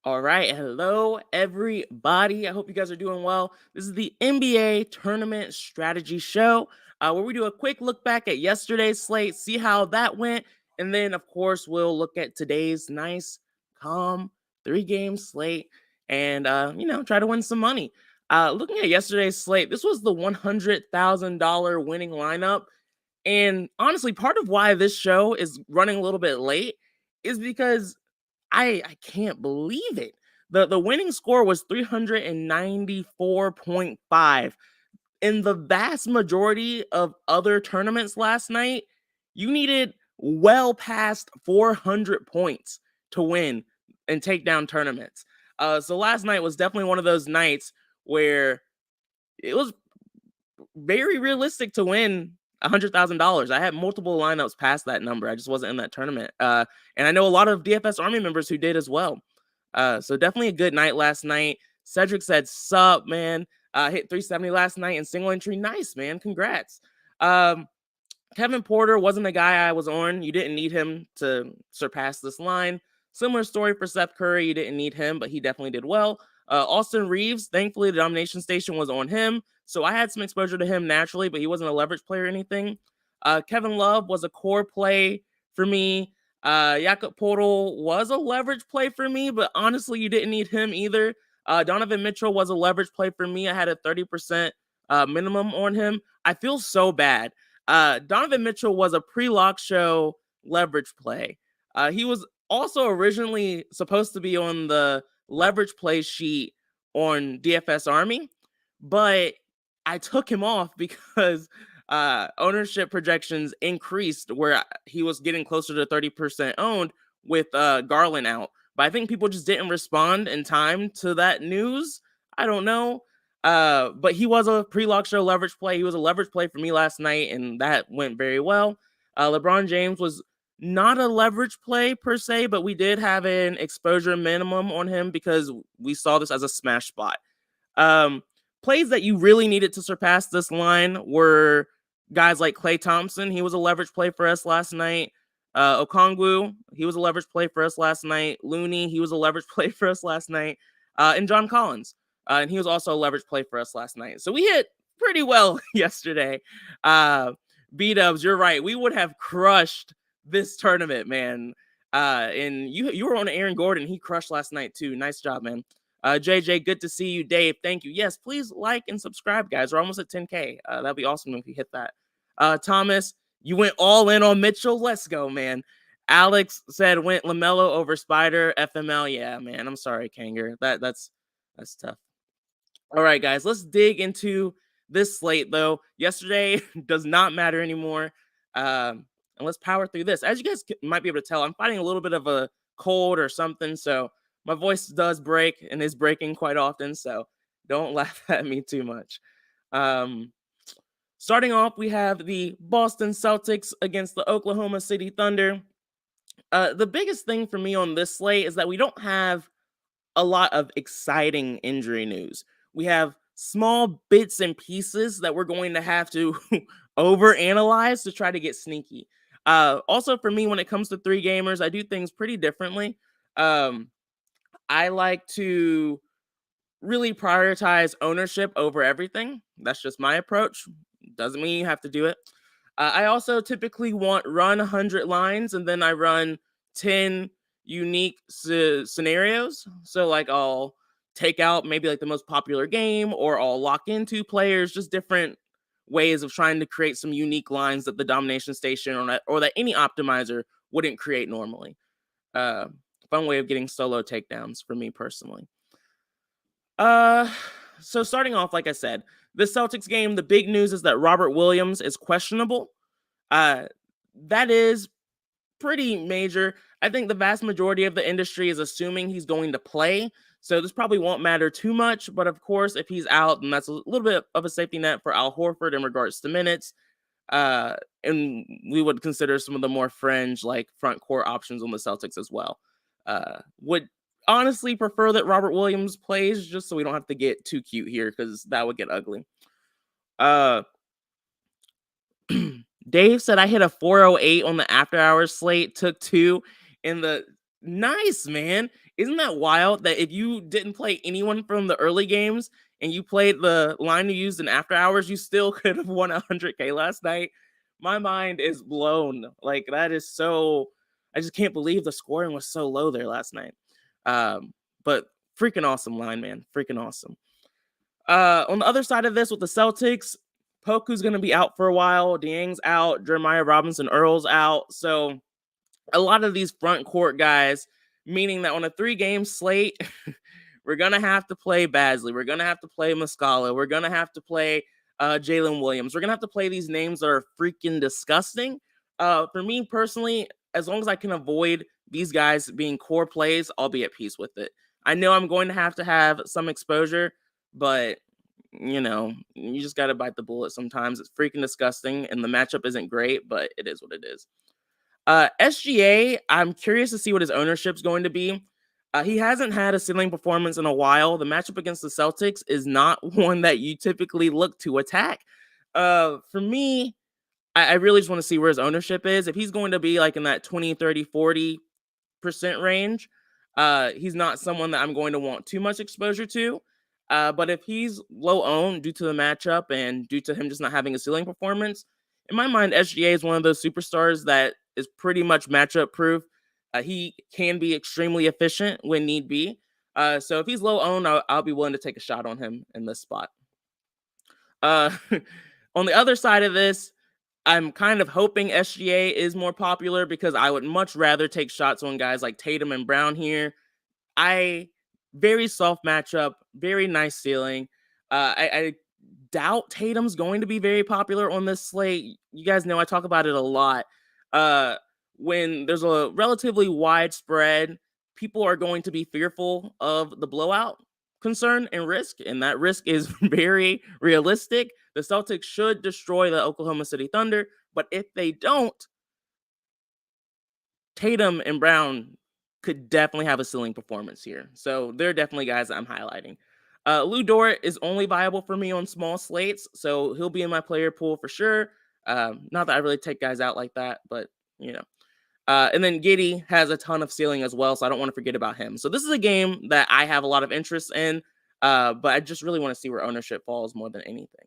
All right. Hello, everybody. I hope you guys are doing well. This is the NBA Tournament Strategy Show, where we do a quick look back at yesterday's slate, see how that went. And then, of course, we'll look at today's nice, calm 3-game slate and, try to win some money. Looking at yesterday's slate, this was the $100,000 winning lineup. And honestly, part of why this show is running a little bit late is because I can't believe it. The winning score was 394.5. In the vast majority of other tournaments last night, you needed well past 400 points to win and take down tournaments. So last night was definitely one of those nights where it was very realistic to win $100,000. I had multiple lineups past that number. I just wasn't in that tournament. And I know a lot of DFS Army members who did as well. So definitely a good night last night. Cedric said, "Sup, man." Hit 370 last night in single entry. Nice, man. Congrats. Kevin Porter wasn't the guy I was on. You didn't need him to surpass this line. Similar story for Seth Curry. You didn't need him, but he definitely did well. Austin Reeves, thankfully, the domination station was on him. So I had some exposure to him naturally, but he wasn't a leverage play or anything. Kevin Love was a core play for me. Jakob Poeltl was a leverage play for me, but honestly, you didn't need him either. Donovan Mitchell was a leverage play for me. I had a 30% minimum on him. I feel so bad. Donovan Mitchell was a pre-lock show leverage play. He was also originally supposed to be on the leverage play sheet on DFS Army, but I took him off because ownership projections increased where he was getting closer to 30% owned with Garland out. But I think people just didn't respond in time to that news. I don't know. But he was a pre-lock show leverage play. He was a leverage play for me last night, and that went very well. LeBron James was not a leverage play per se, but we did have an exposure minimum on him because we saw this as a smash spot. Plays that you really needed to surpass this line were guys like Klay Thompson. He was a leverage play for us last night. Okongwu, he was a leverage play for us last night. Looney, he was a leverage play for us last night. And John Collins, and he was also a leverage play for us last night. So we hit pretty well yesterday. B-Dubs, you're right. We would have crushed this tournament, man. And you were on Aaron Gordon. He crushed last night too. Nice job, man. JJ, good to see you. Dave, thank you. Yes, please like and subscribe, guys. We're almost at 10K. That'd be awesome if you hit that. Thomas, you went all in on Mitchell. Let's go, man. Alex said went LaMelo over Spider. FML. Yeah, man. I'm sorry, Kanger. That's tough. All right, guys. Let's dig into this slate, though. Yesterday does not matter anymore. And let's power through this. As you guys might be able to tell, I'm fighting a little bit of a cold or something, so my voice does break and is breaking quite often, so don't laugh at me too much. Starting off, we have the Boston Celtics against the Oklahoma City Thunder. The biggest thing for me on this slate is that we don't have a lot of exciting injury news. We have small bits and pieces that we're going to have to overanalyze to try to get sneaky. Also, for me, when it comes to 3-gamers, I do things pretty differently. I like to really prioritize ownership over everything. That's just my approach. Doesn't mean you have to do it. I also typically run 100 lines, and then I run 10 unique scenarios. So like I'll take out maybe like the most popular game, or I'll lock in 2 players, just different ways of trying to create some unique lines that the domination station or that any optimizer wouldn't create normally. Fun way of getting solo takedowns for me personally. So starting off, like I said, the Celtics game, the big news is that Robert Williams is questionable. That is pretty major. I think the vast majority of the industry is assuming he's going to play, so this probably won't matter too much. But of course, if he's out, then that's a little bit of a safety net for Al Horford in regards to minutes. And we would consider some of the more fringe, like front court options on the Celtics as well. Would honestly prefer that Robert Williams plays, just so we don't have to get too cute here, because that would get ugly. Dave said I hit a 408 on the after hours slate, took 2 in the Nice, man. Isn't that wild that if you didn't play anyone from the early games and you played the line you used in after hours, you still could have won 100K last night? My mind is blown. Like, that is so. I just can't believe the scoring was so low there last night. But freaking awesome line, man. Freaking awesome. On the other side of this with the Celtics, Poku's going to be out for a while. Dieng's out. Jeremiah Robinson Earl's out. So a lot of these front court guys, meaning that on a 3-game slate, we're going to have to play Basley. We're going to have to play Muscala. We're going to have to play Jalen Williams. We're going to have to play these names that are freaking disgusting. For me personally, as long as I can avoid these guys being core plays, I'll be at peace with it. I know I'm going to have some exposure, but you just got to bite the bullet sometimes. It's freaking disgusting, and the matchup isn't great, but it is what it is. SGA, I'm curious to see what his ownership's going to be. He hasn't had a ceiling performance in a while. The matchup against the Celtics is not one that you typically look to attack. For me, I really just want to see where his ownership is. If he's going to be like in that 20, 30, 40% range, he's not someone that I'm going to want too much exposure to. But if he's low owned due to the matchup and due to him just not having a ceiling performance, in my mind, SGA is one of those superstars that is pretty much matchup proof. He can be extremely efficient when need be. So if he's low owned, I'll be willing to take a shot on him in this spot. On the other side of this, I'm kind of hoping SGA is more popular because I would much rather take shots on guys like Tatum and Brown here. Very soft matchup, very nice ceiling. I doubt Tatum's going to be very popular on this slate. You guys know I talk about it a lot. When there's a relatively wide spread, people are going to be fearful of the blowout concern and risk, and that risk is very realistic. The Celtics should destroy the Oklahoma City Thunder, but if they don't, Tatum and Brown could definitely have a ceiling performance here. So they're definitely guys that I'm highlighting. Lou Dort is only viable for me on small slates, so he'll be in my player pool for sure. Not that I really take guys out like that, but and then Giddey has a ton of ceiling as well, so I don't want to forget about him. So this is a game that I have a lot of interest in, but I just really want to see where ownership falls more than anything.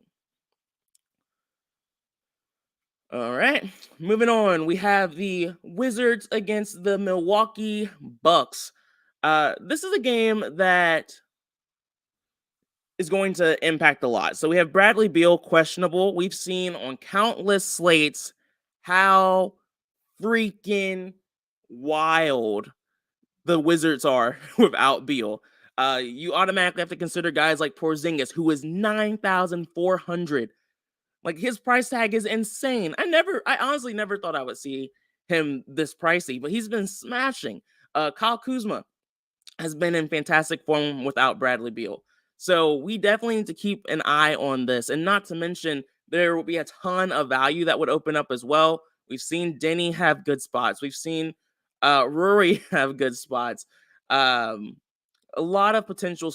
All right, moving on. We have the Wizards against the Milwaukee Bucks. This is a game that is going to impact a lot. So we have Bradley Beal questionable. We've seen on countless slates how freaking wild the Wizards are without Beal. You automatically have to consider guys like Porzingis, who is 9,400. Like, his price tag is insane. I honestly never thought I would see him this pricey, but he's been smashing. Kyle Kuzma has been in fantastic form without Bradley Beal. So we definitely need to keep an eye on this. And not to mention, there will be a ton of value that would open up as well. We've seen Denny have good spots. We've seen Rory have good spots. A lot of potential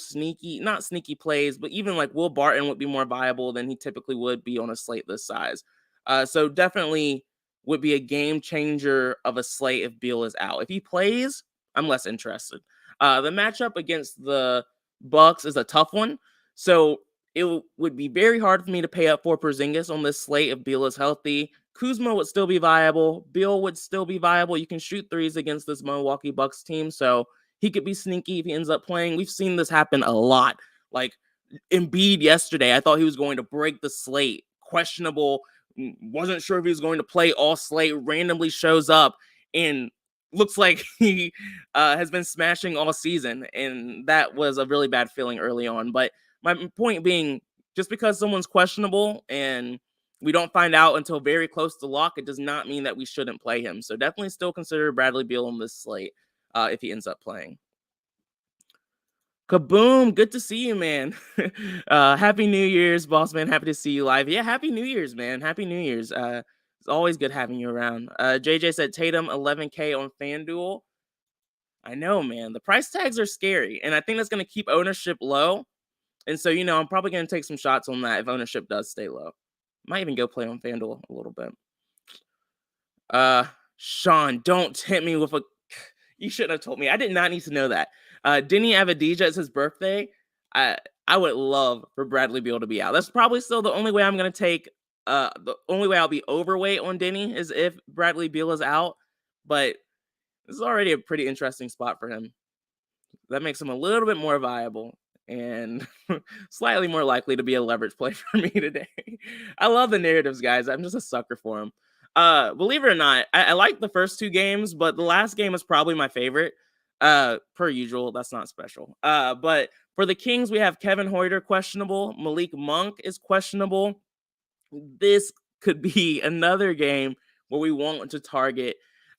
not sneaky plays, but even like Will Barton would be more viable than he typically would be on a slate this size. So definitely would be a game changer of a slate if Beal is out. If he plays, I'm less interested. The matchup against the Bucks is a tough one. So it would be very hard for me to pay up for Porzingis on this slate if Beal is healthy. Kuzma would still be viable. Beal would still be viable. You can shoot threes against this Milwaukee Bucks team. So he could be sneaky if he ends up playing. We've seen this happen a lot. Like Embiid yesterday, I thought he was going to break the slate. Questionable. Wasn't sure if he was going to play all slate. Randomly shows up and looks like he has been smashing all season. And that was a really bad feeling early on. But my point being, just because someone's questionable and we don't find out until very close to lock, it does not mean that we shouldn't play him. So definitely still consider Bradley Beal on this slate. If he ends up playing. Kaboom! Good to see you, man. Happy New Year's, boss man. Happy to see you live. Yeah, Happy New Year's, man. Happy New Year's. It's always good having you around. JJ said Tatum 11K on FanDuel. I know, man. The price tags are scary, and I think that's going to keep ownership low. And so, I'm probably going to take some shots on that if ownership does stay low. Might even go play on FanDuel a little bit. Sean, don't hit me with a... You shouldn't have told me. I did not need to know that. Denny Avdija is his birthday. I would love for Bradley Beal to be out. That's probably still the only way I'm going to take. The only way I'll be overweight on Denny is if Bradley Beal is out. But this is already a pretty interesting spot for him. That makes him a little bit more viable and slightly more likely to be a leverage play for me today. I love the narratives, guys. I'm just a sucker for them. Believe it or not, I like the first two games, but the last game is probably my favorite. Per usual, that's not special. But for the Kings, we have Kevin Huerter questionable. Malik Monk is questionable. This could be another game where we want to target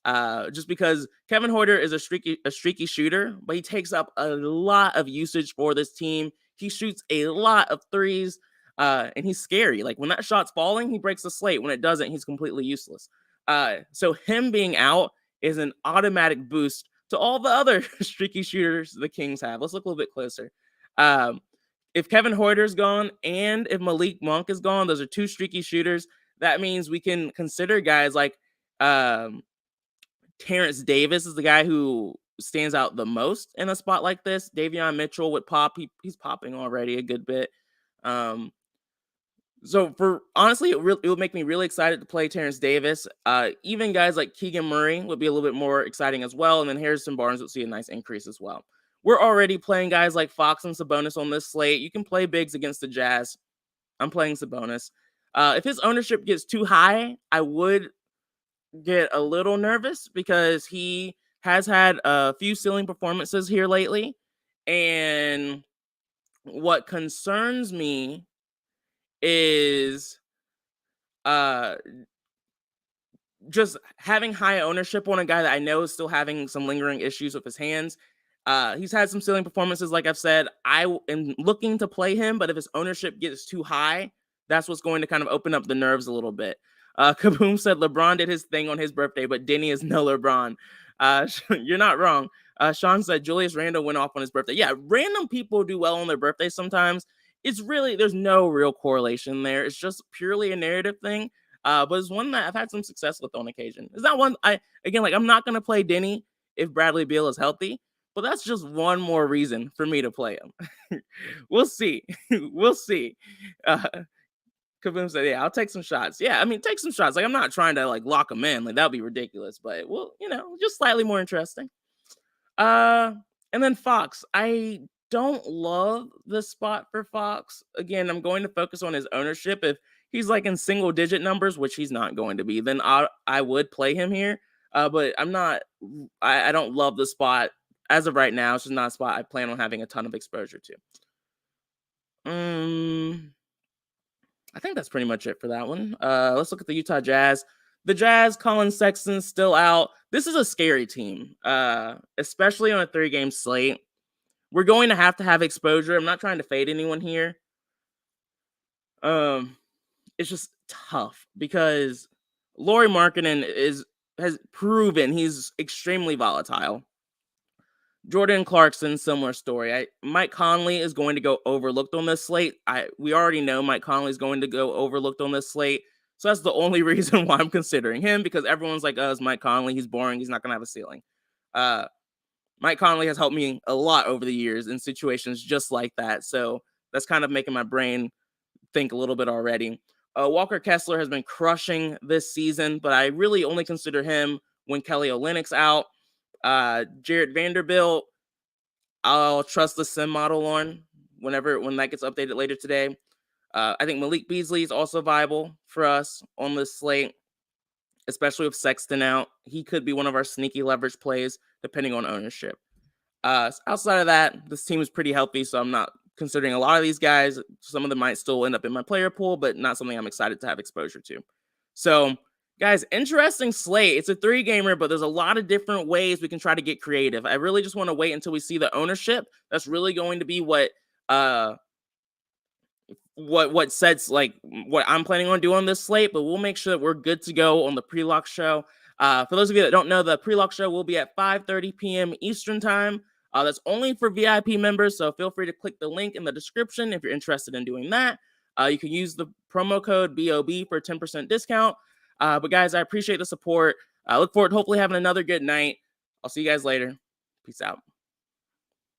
just because Kevin Huerter is a streaky shooter, but he takes up a lot of usage for this team. He shoots a lot of threes, and he's scary. Like when that shot's falling, he breaks the slate. When it doesn't, he's completely useless. So him being out is an automatic boost to all the other streaky shooters the Kings have. Let's look a little bit closer. If Kevin Huerter's gone and if Malik Monk is gone, those are two streaky shooters. That means we can consider guys like Terrence Davis is the guy who stands out the most in a spot like this. Davion Mitchell would pop. He's popping already a good bit. So for honestly, it would make me really excited to play Terrence Davis. Even guys like Keegan Murray would be a little bit more exciting as well. And then Harrison Barnes would see a nice increase as well. We're already playing guys like Fox and Sabonis on this slate. You can play bigs against the Jazz. I'm playing Sabonis. If his ownership gets too high, I would get a little nervous because he has had a few ceiling performances here lately. And what concerns me is just having high ownership on a guy that I know is still having some lingering issues with his hands. He's had some ceiling performances, like I've said. I am looking to play him, but if his ownership gets too high, that's what's going to kind of open up the nerves a little bit. Kaboom said LeBron did his thing on his birthday, but Denny is no LeBron. You're not wrong. Sean said Julius Randle went off on his birthday. Yeah, random people do well on their birthday sometimes. It's really, there's no real correlation there. It's just purely a narrative thing. But it's one that I've had some success with on occasion. Is that one? I'm not going to play Denny if Bradley Beal is healthy, but that's just one more reason for me to play him. We'll see. We'll see. Kaboom said, yeah, I'll take some shots. Yeah, I mean, take some shots. Like, I'm not trying to, like, lock them in. Like, that would be ridiculous. But, well, just slightly more interesting. And then Fox. I don't love the spot for Fox. Again, I'm going to focus on his ownership. If he's, like, in single-digit numbers, which he's not going to be, then I would play him here. But I'm not – I don't love the spot. As of right now, it's just not a spot I plan on having a ton of exposure to. I think that's pretty much it for that one. Let's look at the Utah Jazz. The Jazz, Colin Sexton's still out. This is a scary team, especially on a 3-game slate. We're going to have exposure. I'm not trying to fade anyone here. It's just tough because Lauri Markkanen has proven he's extremely volatile. Jordan Clarkson, similar story. Mike Conley is going to go overlooked on this slate. We already know Mike Conley is going to go overlooked on this slate. So that's the only reason why I'm considering him, because everyone's like, oh, it's Mike Conley. He's boring. He's not going to have a ceiling. Mike Conley has helped me a lot over the years in situations just like that. So that's kind of making my brain think a little bit already. Walker Kessler has been crushing this season, but I really only consider him when Kelly Olynyk's out. Jared Vanderbilt, I'll trust the sim model on when that gets updated later today. I think Malik Beasley is also viable for us on this slate, especially with Sexton out. He could be one of our sneaky leverage plays depending on ownership. Outside of that, this team is pretty healthy, so I'm not considering a lot of these guys. Some of them might still end up in my player pool, but not something I'm excited to have exposure to. So, guys, interesting slate. It's a 3-gamer, but there's a lot of different ways we can try to get creative. I really just want to wait until we see the ownership. That's really going to be what sets like what I'm planning on doing on this slate, but we'll make sure that we're good to go on the pre-lock show. For those of you that don't know, the pre-lock show will be at 5:30 p.m. Eastern time. That's only for VIP members, so feel free to click the link in the description if you're interested in doing that. You can use the promo code BOB for a 10% discount. But guys, I appreciate the support. I look forward to hopefully having another good night. I'll see you guys later. Peace out.